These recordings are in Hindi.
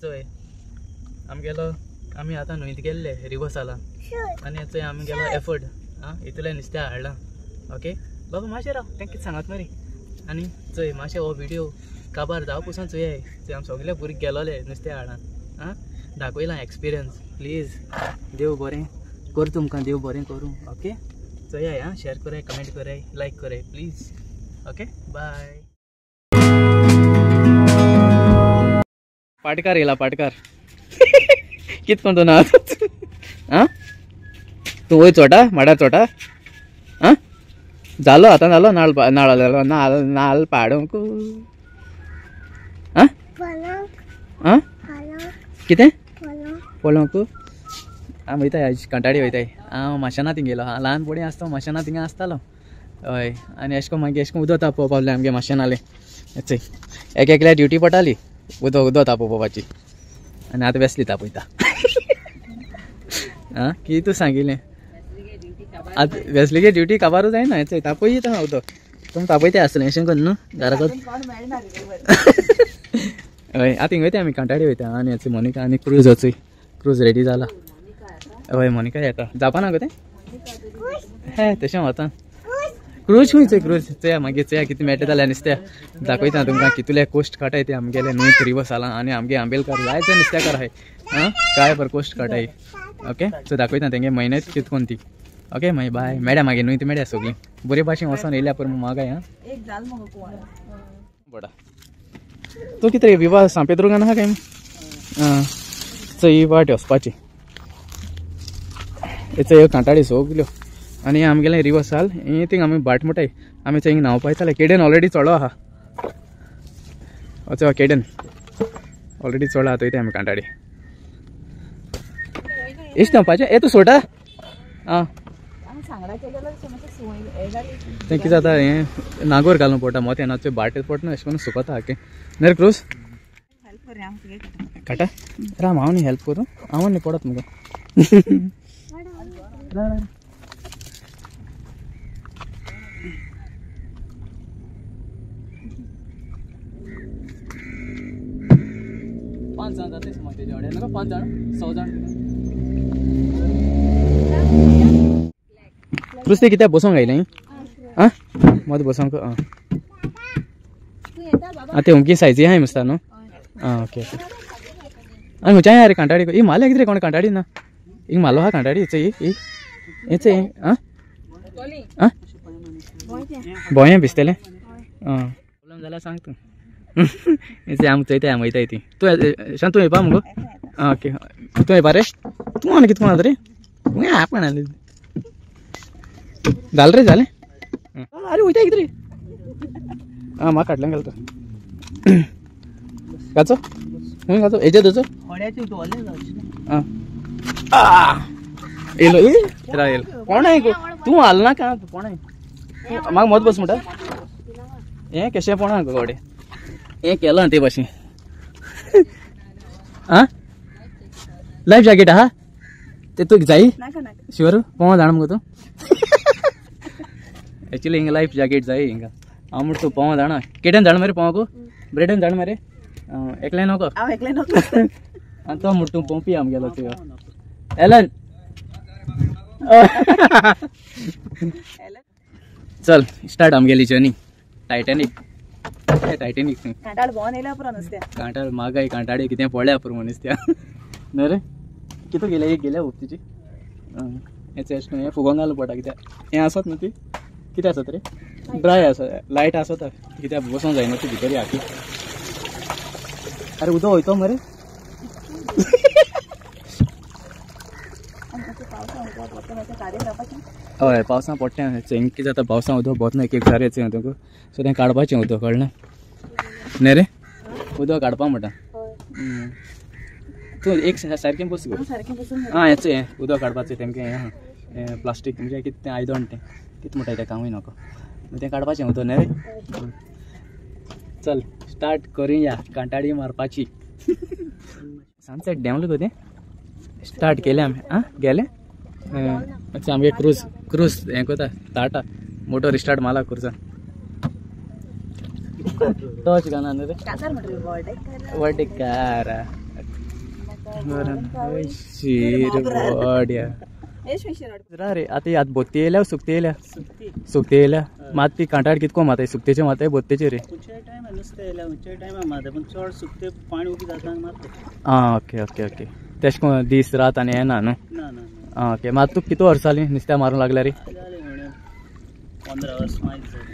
चोय आमगेलो आमी आतां न्हंयत गेल्ले रिवर्साला आनी चोय आमी गेलो एफर्ट इतलें नुस्तें हाडलां ओके बाबा मातशें राव तें कितें सांगात मरे आनी चोय मातशें हो व्हिडिओ काबार जावं पसून चोय चोय आमी सगळे भुरगे गेलोले नुस्तें हाडान दाखयलां एक्सपिरियन्स प्लीज देव बरें कर तुमकां देव बरें करूं ओके चोय शेअर कराय कमेंट कराय लायक कराय प्लीज ओके बाय पाटकार येला पाटकार कित कोण तो ना तू वय चोटा माडा चोटा जालो आता जालो नाल नाल नाल नाल पाडूंक कितें पळोवंक आमी वयताय आज कंटाळी वयताय हांव माशेंना थिंगेलो ल्हानपणी आसता माशेंना थिंगा आसतालो हय आनी अशें करून मागीर अशें करून उदक तापोवप पावलें आमगे माशेंनाले चोय एक एकल्या ड्युटी पडटाली उदक तापोवपाची आनी आतां वेसली तापयता कितें तूं सांगिल्लें आतां वेसलीगे ड्युटी काबारू जायना चोय तापयता उदक तुमी तापयता आसतलें अशें करून न्हू घराकच हय आतां हिंग वयता आमी कंटाळी वयता आनी हेचो मोनिका आनी क्रूज चोय क्रूज रेडी जाला हय मोनिका येता जावपा ना गो तें हे तशें वता क्रूज खंय चोय क्रूज चोया मागीर चोया कितें मेळटा जाल्यार नुस्तें दाखयता तुमकां कितले कोस्ट काटाय ते आमगेले न्हंयत रिवर्स जाला आनी आमगे आंबेलकार जायते नुस्तेंकार आहाय काय पर कोस्ट काटाय ओके सो दाखयता तेंगे म्हयनेत कितकोन ती ओके मागीर बाय मेळ्या मागीर न्हंयत मेळ्या सगळीं बरे भाशेन वचोन येयल्या पर मागाय बडा तूं कितें रे विवाह सांपेद्रुगान आहा काय चोय वाट वचपाची चोय कांटाळी सगल्यो आनी आमगेलें रिवर्साल हे थिंग आमी बाट म्हणटाय आमी थंय न्हांवपा येताले केडेन ऑलरेडी चलो आहा चोय केडेन ऑलरेडी चलो आहा थंय आमी कांटाळी इश्ट न्हांवपाचें तूं सोटा तें कितें जाता हें नागोर घालून पडटा मोतें ना चोय बाट पडना अशें करून सुकता ओके नर क्रूज काटा राम हांव न्ही हेल्प करूं हांव न्ही पडत मुगो पांच जाण जाता मग तेजे वाड्यान नाका 5 जाण 6 जाण क्रूज ते कित्याक बसोंक आयलें मत बसोंक ते उमकी सायजी आहाय मस्ता न्हू ओके ओके आनी हुंच्या यार कांटाळी ही मारल्या कितें कोण कांटाळी ना हिंग मारलो आहा कांटाळी चोय चोय बोयें भिजतलें प्रॉब्लम जाल्यार सांग तूं आमी चोयताय आमी वयताय ती तूं शांत तूं येवपा मुगो ओके तूं येवपा रे तूं आनी कितें कोण रे आपण आले जालें रे जालें अरे वयताय कितें रे म्हाका फाटल्यान घालता गाचो खूंय गाचो हेजेर धरचो येयलो येयलो येयलो कोण गो तूं हाल नाका कोण म्हाका मत बस म्हणटा हें केशें पोणा गो गोडे हें केलां ते भाशेन लायफ जॅकेट आहा ते तुका जाय शुअर पोवं जाण मुगो तूं एक्चुअली हिंगा लायफ जॅकेट जाय हिंगा हांव म्हणटा तूं पोवं जाणा केट्यान जाण मरे पोवंक ब्रेडान जाण मरे एकल्यान नको आनी तो म्हणटा तूं पोवपी आमगेलो तुयो एलन चल स्टार्ट आमगेली जर्नी टायटॅनिक टायटॅनिक कांटाळ मागाय कांटाळी कितें पडल्या पुरो नुस्त्या न्हय रे कितें गेल्या एक गेल्या उक्तीची हें अशें हें फुगोंक घालून पडटा कित्याक हें आसत न्हू ती कितें आसत रे ड्राय आसा लायट आसत कित्याक बसोंक जायना ती भितर हाकी अरे उदक वयतो मरे हय पावसां पडटा हिंग कितें जाता पावसां उदक भोंवतना एक जारें तुका सो तें काडपाचें उदक कळना न्हय रे उदक काडपा म्हणटा तूं एक सारकें बस गो हेचें हें उदक काडपाचें तेमगे हें प्लास्टीक म्हणजे कितें तें आयदन तें कितें म्हणटाय तें कामूय नाका तें काडपाचें उदक न्हय रे चल स्टार्ट करुया कांटाळी मारपाची सनसेट देंवलें गो तें स्टार्ट केलें आमी गेले अच्छा आमगे क्रूज हें कोता स्टार्टा मोटर स्टार्ट मारला क्रुजान टॉर्च घालना न्हू रे वॉटेकार शीर बड्या रे आता आत बोत्ती येयल्या सुकती येयल्या सुकती येयल्या मात ती कांटाळ कितको माताय सुकतेचे माताय बोत्तेचे रे आं ओके ओके ओके तेश को दीस रात आनी येना न्हू आं ओके मात तूं कितू वर्सां जालीं नुस्त्या मारूंक लागल्या रे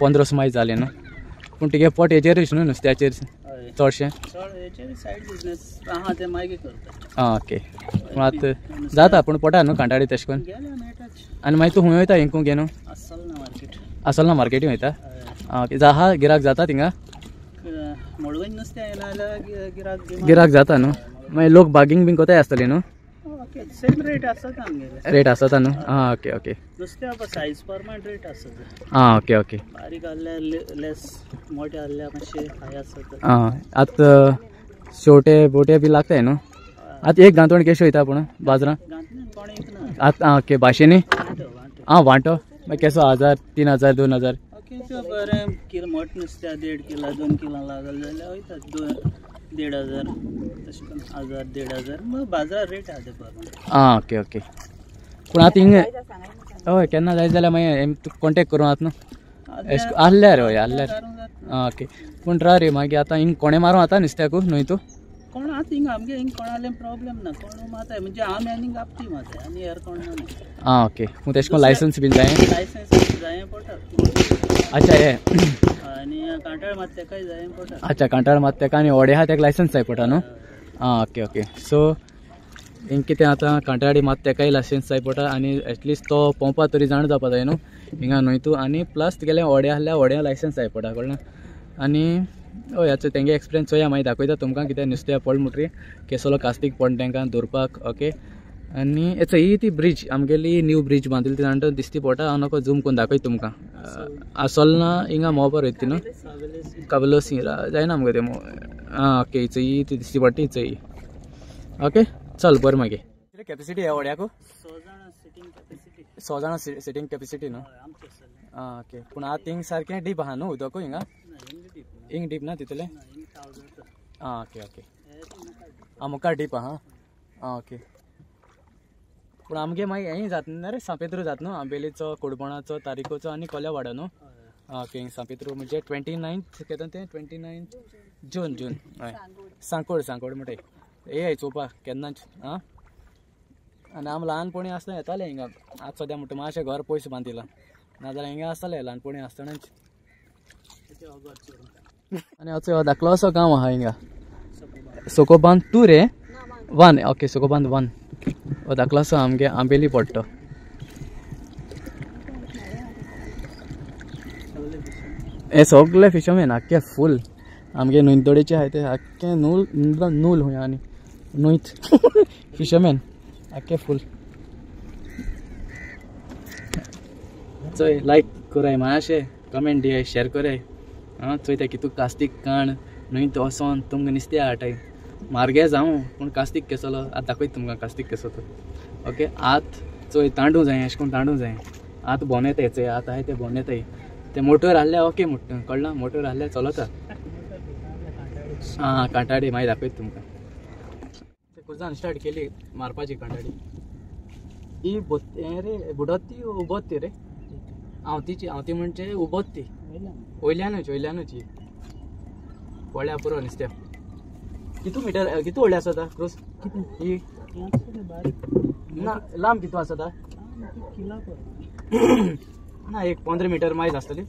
15 वर्सां मागीर जालें न्हू पूण तुगे पोट हेचेरूच न्हू नुस्त्याचेर चडशें आं ओके पूण आतां जाता पूण पोटा न्हू कांटाळी तेश कोन आनी मागीर तूं खूंय वयता हिंकू घे न्हू आसल ना मार्केटीन वयता आं ओके हा गिराक जाता थिंगा गिराक जाता न्हू मागीर लोक बार्गेनिंग बीन कोताय आसतली न्हू रेट आसता न्हू आं ओके ओके सायज प्रमाण रेट आसता आं ओके ओके बारीक आहल्यार लेस मोठे आहल्यार मातशे हाय आसता आं आतां शेवटे बोटे बी लागताय न्हू आतां एक गांथोण केशे वयता पूण बाजारान आतां आं ओके भाशेनी आं वांटो मागीर केसो 1000 3000 2000 बरें किलो मोठ नुस्त्या 1.5 किलो 2 किलो लागल जाल्यार वयता 1,500 तशें करून 1000 1,500 मग बाजार रेट आहा ते आं ओके ओके पूण आतां हिंग हय केन्ना जाय जाल्यार मागीर कॉन्टेक्ट करूं आतां न्हू आहल्यार हय आहल्यार आं ओके पूण रा रे मागीर आतां हिंग कोणे मारूं आतां नुस्त्याकू न्हय तूं कोण आतां हिंग आमगे हिंग कोणालें प्रॉब्लेम ना कोण माताय म्हणजे आमी आनी गापती माताय आनी हेर कोण ना आं ओके पूण तेश कोन लायसन्स बीन जाय लायसन्स जाय पडटा अच्छा हे आनी कांटाळ मात तेकाय जाय पडटा अच्छा कांटाळ मात तेका आनी व्हडे आहा तेका लायसन्स जाय पडटा न्हू आं ओके ओके सो हिंग कितें आतां कांटाळी मात तेकाय लायसन्स जाय पडटा आनी एटलिस्ट तो पोंवपा तरी जाण जावपा जाय न्हू हिंगा न्हय तूं आनी प्लस तुगेलें व्हडें आहल्यार व्हड्या लायसन्स जाय पडटा कळ्ळें आनी हय हाचो तेंगे एक्सपिरियन्स चोया मागीर दाखयता तुमकां कितें नुस्त्या पड म्हणटरी केसलो कास्तीक पड तांकां दवरपाक ओके आनी हेचो ही ती ब्रीज आमगेली न्यू ब्रीज बांदिली ती जाणा दिसती पडटा हांव नको झूम करून दाखयता तुमकां आसोल ना हिंगा मोबर वयता न्हू काबलोसी जायना आमगे तें आं ओके हिचो ही ती दिसती पडटा हिचो ही ओके चल बरें मागीर कितें कॅपेसिटी ह्या व्हड्याकू 100 जाणां सिटींग कॅपेसिटी न्हू आं ओके पूण आतां हिंग सारकें डीप आहा न्हू उदकू हिंगा हिंग डीप ना तितलें आं ओके ओके आं मुखार डीप आहा आं ओके पूण आमगे मागीर हेंय जाता न्हू रे सांपेद्रू जाता न्हू आंबेलीचो कोडपणाचो तारीकोचो आनी कोल्या वाडा न्हू आं ओके हिंग सांपेद्रू म्हणजे 29th केदोन तें 29 जून हय सांकोड म्हणटा हे चोवपाक केन्नाच आं आनी आमी ल्हानपणी आसतना येताले हिंगा आतां सद्या म्हणटा मातशें घर पयस बांदिलां नाजाल्यार हिंगा आसताले ल्हानपणी आसतनाच आनी हो धाकलो असो गांव आहा हिंगा सोकोबांद 2 रे 1 ओके सोकोबांद 1 हो धाकलो असो आमगे आंबेली पडटो हे सगळे फिशरमॅन आख्खे फूल आमगे नुयतोडेचे आहाय ते आख्खे नूल हुंय आनी नुयत फिशरमॅन आख्खे फूल चोय लायक कोराय मातशें कमेंट दियाय शेअर कोराय आं चोयता कितू कास्तीक काण न्हय वोसोन तुमकां नुस्तें हाडटाय मार्गे जावं पूण कास्तीक केसलो आतां दाखयता तुमकां कास्तीक केसो तो ओके आत चोय तांडू जाय अशें करून तांडू जाय आतां बोन येताय चोय आतां आहाय ते बोन येताय ते मोटर आहल्यार ओके म्हणटा कळना मोटर आहल्यार चलता आं कांटाळी मागीर दाखयता तुमकां ते कुजान स्टार्ट केली मारपाची कांटाळी ही रे बुडोत्ती उबोत्ती रे हांव ती म्हणजे उबोत्ती वयल्यानूच ही पळ्या पुरो नुस्त्या कितू मिटर कितू व्हडली आसता क्रूज ही ना लांब कितू आसता ना एक 15 मीटर मायज आसतली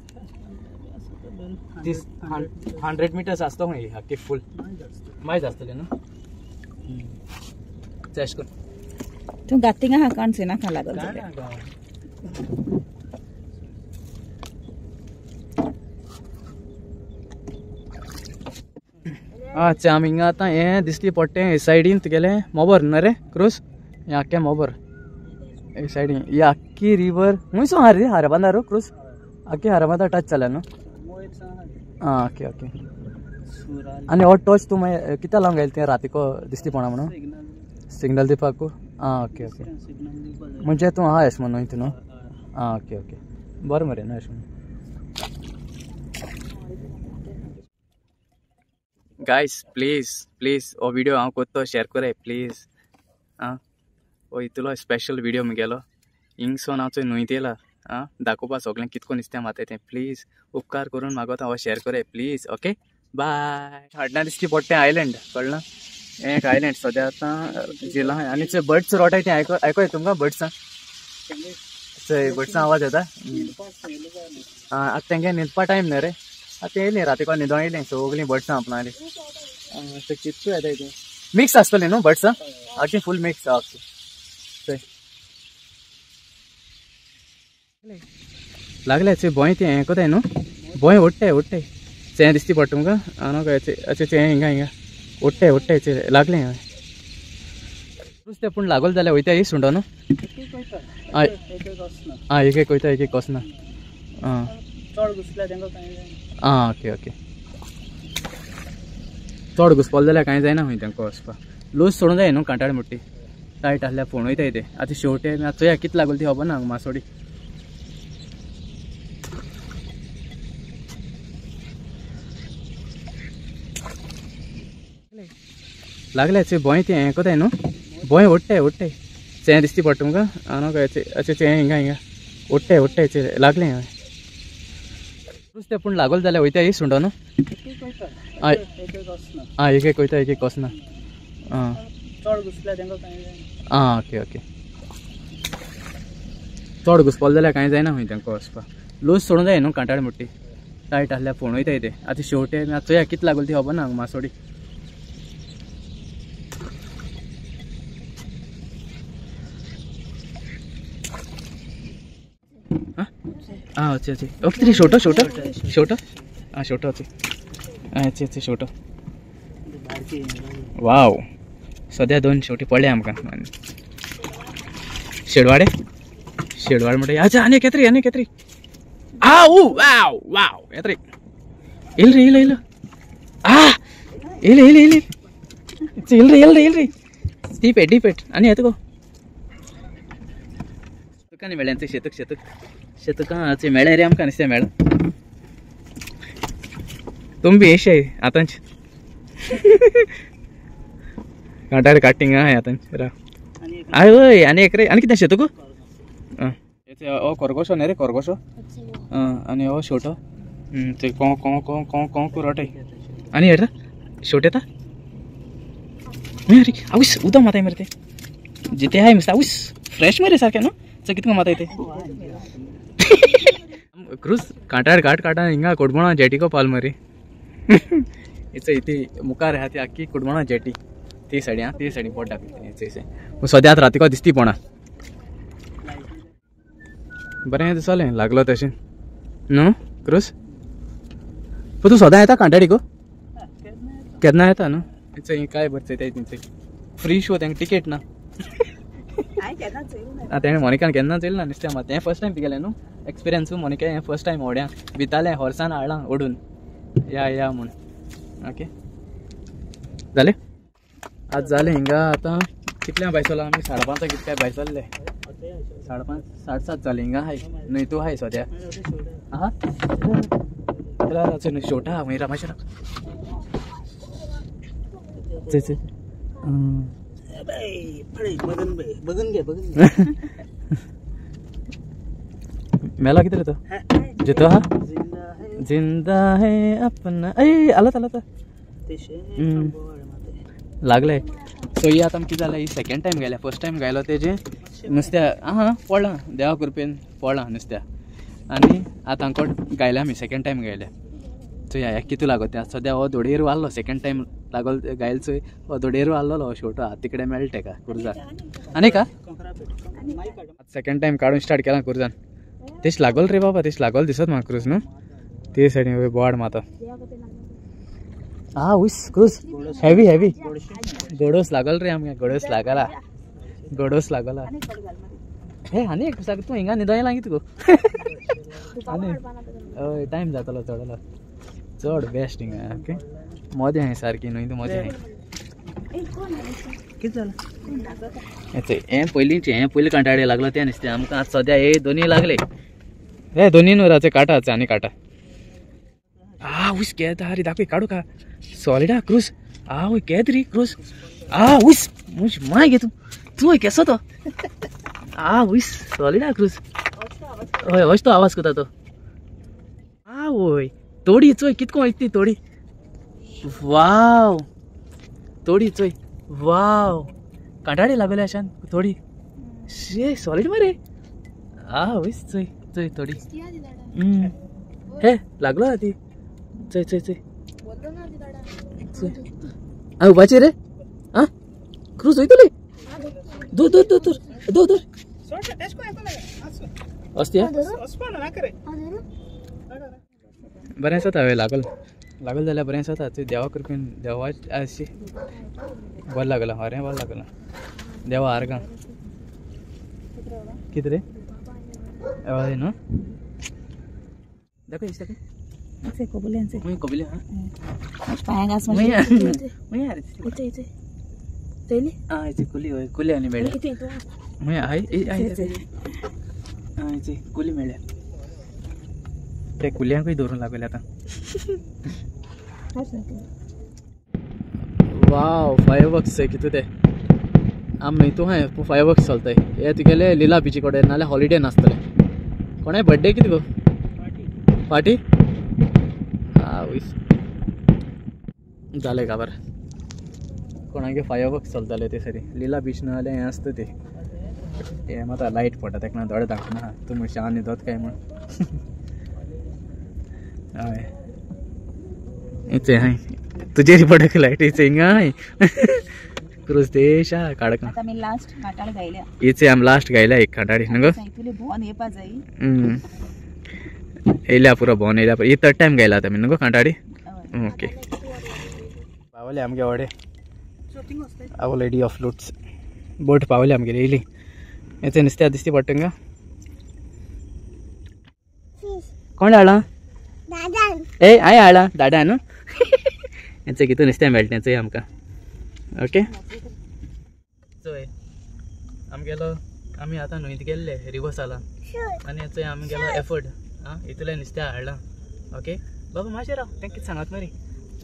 100 मिटर्स आसता खंय आख्खी फूल मायज आसतली न्हू चेश कर तूं गात्तिंगा हा काणसे नाका लागल अच्छा आमी हिंगा आतां हें दिसती पडटें सायडीन तुगेलें मोबर न्हू रे क्रूज हें आख्खें मोबर हे सायडीन ही आख्खी रिवर खूंयसो आहा रे हारबांदारू क्रूज आख्खी हारबांदा टच जाल्या न्हू आं ओके ओके आनी हो टच तूं मागीर कित्या लावंक गेलें तें रातीको दिसती पडना म्हणून सिग्नल दिवपाकू आं ओके ओके म्हणजे तूं आहा एश म्हणून न्हू आं ओके ओके बरें मरे न्हू एश म्हणून गाइस प्लीज हो वीडियो हांव कोत्तो शेअर कराय प्लीज आं इतलो स्पेशल व्हिडिओ मुगेलो हिंगसोन हांव न्हंय येयला दाखोवपा सगळ्यांक कितको नुस्तें मारता तें प्लीज उपकार करून म्हाका हांव शेअर करे प्लीज. Okay bye. हाडना दिसती पडटा आयलंड कळना हें एक आयलंड सद्या आतां जिला आनी थंय बर्ड्स रोटाय तें आयको येता तुमकां बर्ड्सां थंय बर्ड्सां आवाज येता आतां तेंगे न्हिदपा टायम न्हय रे आतां येयलीं रातीको न्हिदों येयलीं सगळीं बर्ड्सां आपणालीं थंय कितको येताय तें मिक्स आसतलें न्हू बर्ड्सां आख्खी फूल मिक्स ओके थंय लागले थंय भोंय तें हें कोताय न्हू भोंय ओडटाय चें दिसती पडटा तुमकां आनो काय अच्छा चें हिंगा ओडटाय चें लागलें हय नुस्तें पूण लागोल जाल्यार वयता ही सुंडो न्हू एक एक वयता एक एक वचना चड घुसल्यार तेंका कांय जायना. ओके ओके चड घुसपल जाल्यार कांय जायना खंय तेंका वचपाक लूज सोडूं जाय न्हू कांटाळ मुट्टी टायट आसल्यार फोण वयताय ते आतां शेवटे चोया कितें लागल ती खबर ना मासोडी लागले थंय भोंय तें हें कोताय न्हू भोंय ओडटाय चें दिसती पडटा तुमकां आनो काय अच्छा चें हिंगा ओडटाय चें लागलें हय नुस्तें पूण लागोल जाल्यार वयता ही सुंडो न्हू एक एक वयता एक एक वचना चड घुसल्यार तेंका कांय जायना. ओके ओके चड घुसपल जाल्यार कांय जायना खंय तेंका वचपाक लूज सोडूं जाय न्हू कांटाळ मुट्टी टायट आसल्यार फोण वयताय ते आतां शेवटे चोया कितें लागल ती खबर ना मासोडी अच्छे अच्छे ओके तरी छोटो अच्छे अच्छे छोटो वाव सद्या 2 शेवटी पडले आमकां शेडवाड म्हणटा अच्छा आनी केत्री वाव वाव केत्री इल डीप आनी येता गो तुका न्ही मेळ्ळें शेतकां मेळ्ळें रे आमकां नुस्तें मेळ्ळें तुम बी येशाय आतांच कांटाळ काटिंग आहाय आतांच राव हय आनी एक रे आनी कितें शेतक हो खरगोशो न्ही रे खरगोशो आनी हो शेवटो ते को रोटाय आनी हेड शेवट येता अरे आवूस उदक माताय मरे ते जिते आहाय मस्त आवूस फ्रेश मरे सारकें न्हू कितको माताय ते क्रूज कांटाळ काटा हिंगा कुडमणा जेटीको पाल मरी इथे मुखार आहा ती आख्खी कुडमणा जेटी ती सायडी पोट दाखयता सद्या आतां रातीको दिसती पोणा बरें दिसलें लागलो तशें न्हू क्रूज पूण तूं सदां येता कांटाळीको केन्ना येता न्हू थंय काय बरें चयताय थंय फ्री शो तेंका टिकेट ना तेणें मोनिकान केन्ना चयलें ना नुस्तें मात हें फर्स्ट टायम गेलें न्हू एक्सपिरियन्स मोनिका हें फर्स्ट टायम ओड्यां भितालें हॉर्सान हाडलां ओडून या म्हूण ओके जालें आज जालें हिंगा आतां कितल्या भायर सरला आमी 5:30 कितें काय भायर सरले 5:30 7:30 जालें हिंगा हाय न्हय तूं हाय सद्या आहा न्हय शेवटा आहा मागीर मातशें बघून घे मेला कितें तो जितो हा जिंदा है अपना आला लागले सो ही आतां कितें जालें ही सेकंड टायम गेल्या फर्स्ट टायम गायलो तेजें नुस्त्या पडलां देवा कृपेन पडलां नुस्त्या आनी आतां हांकोड गायल्या आमी सेकंड टायम गायल्या सो ह्या कितू लागो त्या सद्या हो धोडेर वारलो सेकंड टायम लागल गायल चोय हो धोडेर वारलो हो शेवटो हात तिकडे मेळटा तेका कुर्जान आनी का सेकंड टायम काडून स्टार्ट केला कुर्जान तेश लागल रे बाबा तेश लागल दिसत म्हाका क्रूज न्हू ते सायडीन बोवाड माता उस क्रूज हेवी गोडोस लागल रे आमगे गोडोस लागला हे आनी एक सारकें तूं हिंगा न्हिदो येयला कितें गो आनी हय टायम जातलो चड बेस्ट हिंगा ओके मजा हाय सारकी न्हय तूं मजा हाय कितें जालें हें पयलीं कांटाळे लागलो तें नुस्तें आमकां आतां सद्या हे दोनी लागले हे दोनी न्हू राचे काटा आनी काटा उस केद रे दाखय काडू का सॉलिडा क्रूज वय केद रे क्रूज उस माय घे तूं चोय केसो तो वयस सॉलिड आ क्रूज हय अश तो आवाज करता तो वय तोडी चोय कितको वयता तोडी वाव तोडी चोय वाव कांटाळे लागले अशान तोडी शे सॉलिड मरे वयस चोय चोय तोडी हे लागलो ती चोय चोय चोय उभाची रे आ क्रूज वयतली दूर दूर दूर दूर दूर दूर असते बरें आसा हांवें लागल जाल्यार बरें आसा देवा कृपेन देवा अशी बरें लागला अरें बरें लागला देवा आर्गां कितें रे हय न्हू दाखय इश्ट दाखय कोबुल्यांचे कोबिले पांयांक आस कुली हय कुली आनी मेळ्ळे कुली मेळ्ळे ते कुल्यांकूय दवरून लागले आतां वाव फायरवर्क्स कितू ते आमी न्हय तूं हाय फायरवर्क्स चलताय हे तुगेले लिला बिची कडेन नाल्यार हॉलिडे नासतले कोणाय बर्थडे कितें गो पार्टी जालें काबार कोणागे फायरवर्क्स चलताले ते सरी लिला बीच नाल्यार हें आसता ते हे मात लायट पडटा तेका दोळे दाखोवना तूं म्हणशी आनी दोत काय म्हण हय इथे हाय तुजेरी पडक लायट इथे हिंगा हाय क्रूज देशा काडक आता मी लास्ट काटाळ गायल्या इथे आम लास्ट गायल्या एक काटाडी न्हू तुले भोवन येवपा जाय येयल्या पुरो भोवन येयल्या पुरो थर्ड टायम गायला आता मी न्हू काटाडी ओके पावले आमगे वडे our lady of Lourdes boat पावले आमगे येयली येते नुस्त्या दिसती पडटा हिंगा कोण हाडला ए हांवें हाडला दादा न्हू हेंचें कितून नुस्तें मेळटा चोय आमकां ओके चोय आमगेलो आमी आतां न्हंयत गेल्ले रिवर्साला आनी चोय आमी गेलो एफर्ट इतलें नुस्तें हाडलां ओके बाबा मातशें राव तें कितें सांगात मरे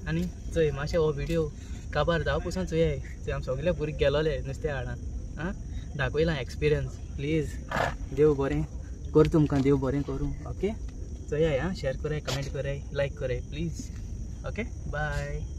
आनी चोय मातशें हो विडियो काबार जावं पसून चोय चोय आमी सगळे भुरगे गेलोले नुस्तें हाडान दाखयलां एक्सपिरियन्स प्लीज देव बरें कर तुमकां देव बरें करूं ओके चोय शेअर कराय कमेंट कराय लायक कराय प्लीज ओके बाय